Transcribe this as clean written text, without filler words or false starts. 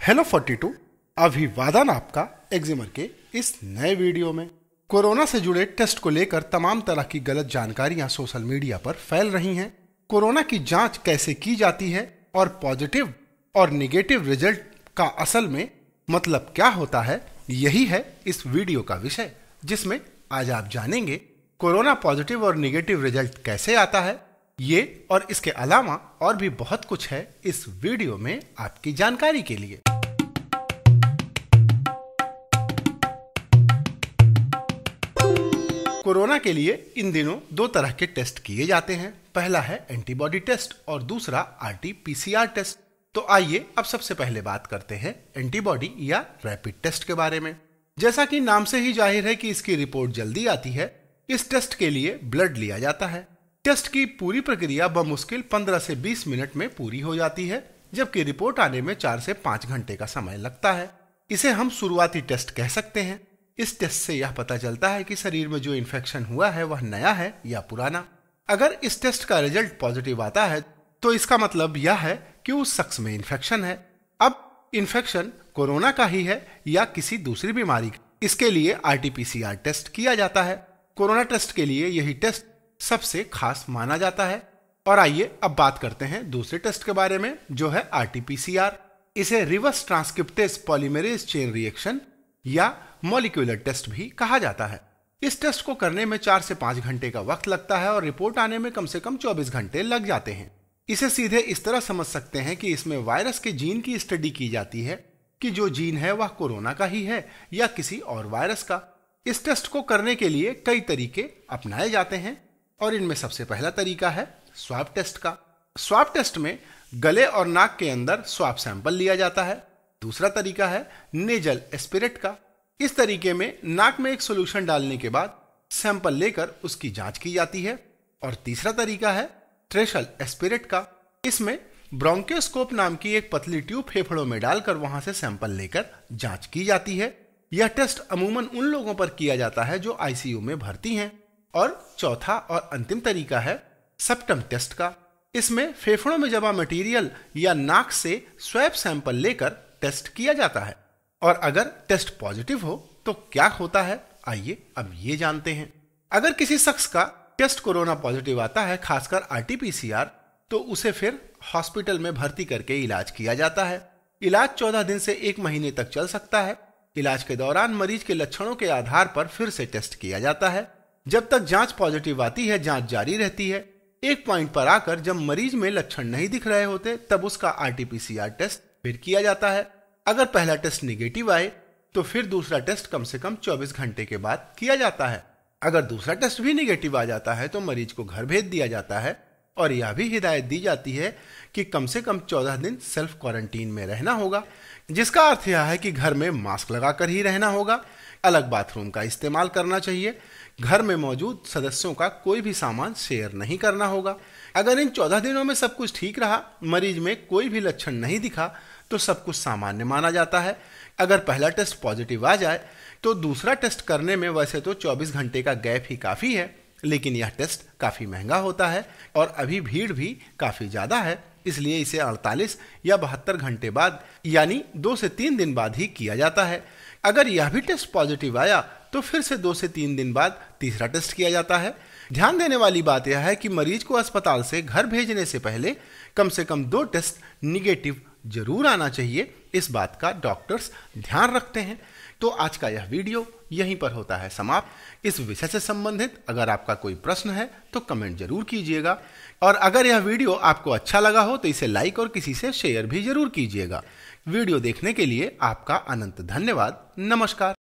Hello 42 अभिवादन आपका एक्जिमर के इस नए वीडियो में। कोरोना से जुड़े टेस्ट को लेकर तमाम तरह की गलत जानकारियां सोशल मीडिया पर फैल रही हैं। कोरोना की जांच कैसे की जाती है और पॉजिटिव और नेगेटिव रिजल्ट का असल में मतलब क्या होता है, यही है इस वीडियो का विषय, जिसमें आज आप जानेंगे कोरोना पॉजिटिव और नेगेटिव रिजल्ट कैसे आता है। ये और इसके अलावा और भी बहुत कुछ है इस वीडियो में आपकी जानकारी के लिए। कोरोना के लिए इन दिनों दो तरह के टेस्ट किए जाते हैं। पहला है एंटीबॉडी टेस्ट और दूसरा RT-PCR टेस्ट। तो आइए अब सबसे पहले बात करते हैं एंटीबॉडी या रैपिड टेस्ट के बारे में। जैसा कि नाम से ही जाहिर है कि इसकी रिपोर्ट जल्दी आती है, इस टेस्ट के लिए ब्लड लिया जाता है। टेस्ट की पूरी प्रक्रिया बमुश्किल 15 से 20 मिनट में पूरी हो जाती है, जबकि रिपोर्ट आने में 4 से 5 घंटे का समय लगता है। इसे हम शुरुआती टेस्ट कह सकते हैं। इस टेस्ट से यह पता चलता है कि शरीर में जो इन्फेक्शन हुआ है वह नया है या पुराना। अगर इस टेस्ट का रिजल्ट पॉजिटिव आता है तो इसका मतलब यह है कि उस शख्स में इन्फेक्शन है। अब इन्फेक्शन कोरोना का ही है या किसी दूसरी बीमारी का, इसके लिए RT-PCR टेस्ट किया जाता है। कोरोना टेस्ट के लिए यही टेस्ट सबसे खास माना जाता है। और आइए अब बात करते हैं दूसरे टेस्ट के बारे में, जो है RT-PCR। इसे reverse transcriptase polymerase chain reaction या मॉलिक्यूलर टेस्ट भी कहा जाता है। इस टेस्ट को करने में 4 से 5 घंटे का वक्त लगता है और रिपोर्ट आने में कम से कम 24 घंटे लग जाते हैं। इसे सीधे इस तरह समझ सकते हैं कि इसमें वायरस के जीन की स्टडी की जाती है कि जो जीन है वह कोरोना का ही है या किसी और वायरस का। इस टेस्ट को करने के लिए कई तरीके अपनाए जाते हैं और इनमें सबसे पहला तरीका है स्वाब टेस्ट का। स्वाब टेस्ट में गले और नाक के अंदर स्वाब सैंपल लिया जाता है। दूसरा तरीका है नेजल एस्पिरेट का। इस तरीके में नाक में एक सॉल्यूशन डालने के बाद सैंपल लेकर उसकी जांच की जाती है। और तीसरा तरीका है ट्रेशल एस्पिरेट का। इसमें ब्रोंकियोस्कोप नाम की एक पतली ट्यूब फेफड़ों में डालकर वहां से सैंपल लेकर जांच की जाती है। यह टेस्ट अमूमन उन लोगों पर किया जाता है जो ICU में भर्ती हैं। और चौथा और अंतिम तरीका है सेप्टम टेस्ट का। इसमें फेफड़ों में जमा मटेरियल या नाक से स्वैब सैंपल लेकर टेस्ट किया जाता है। और अगर टेस्ट पॉजिटिव हो तो क्या होता है, आइए अब ये जानते हैं। अगर किसी शख्स का टेस्ट कोरोना पॉजिटिव आता है, खासकर RT-PCR, तो उसे फिर हॉस्पिटल में भर्ती करके इलाज किया जाता है। इलाज 14 दिन से 1 महीने तक चल सकता है। इलाज के दौरान मरीज के लक्षणों के आधार पर फिर से टेस्ट किया जाता है। जब तक जांच पॉजिटिव आती है, जांच जारी रहती है। एक पॉइंट पर आकर जब मरीज में लक्षण नहीं दिख रहे होते, तब उसका RT-PCR टेस्ट फिर किया जाता है। अगर पहला टेस्ट निगेटिव आए तो फिर दूसरा टेस्ट कम से कम 24 घंटे के बाद किया जाता है। अगर दूसरा टेस्ट भी निगेटिव आ जाता है तो मरीज को घर भेज दिया जाता है और यह भी हिदायत दी जाती है कि कम से कम 14 दिन सेल्फ क्वारंटीन में रहना होगा, जिसका अर्थ यह है कि घर में मास्क लगाकर ही रहना होगा। अलग बाथरूम का इस्तेमाल करना चाहिए। घर में मौजूद सदस्यों का कोई भी सामान शेयर नहीं करना होगा। अगर इन 14 दिनों में सब कुछ ठीक रहा, मरीज में कोई भी लक्षण नहीं दिखा, तो सब कुछ सामान्य माना जाता है। अगर पहला टेस्ट पॉजिटिव आ जाए तो दूसरा टेस्ट करने में वैसे तो 24 घंटे का गैप ही काफी है, लेकिन यह टेस्ट काफी महंगा होता है और अभी भीड़ भी काफी ज्यादा है, इसलिए इसे 48 या 72 घंटे बाद यानी 2 से 3 दिन बाद ही किया जाता है। अगर यह भी टेस्ट पॉजिटिव आया तो फिर से 2 से 3 दिन बाद तीसरा टेस्ट किया जाता है। ध्यान देने वाली बात यह है कि मरीज को अस्पताल से घर भेजने से पहले कम से कम 2 टेस्ट निगेटिव जरूर आना चाहिए। इस बात का डॉक्टर्स ध्यान रखते हैं। तो आज का यह वीडियो यहीं पर होता है समाप्त। इस विषय से संबंधित अगर आपका कोई प्रश्न है तो कमेंट जरूर कीजिएगा। और अगर यह वीडियो आपको अच्छा लगा हो तो इसे लाइक और किसी से शेयर भी जरूर कीजिएगा। वीडियो देखने के लिए आपका अनंत धन्यवाद। नमस्कार।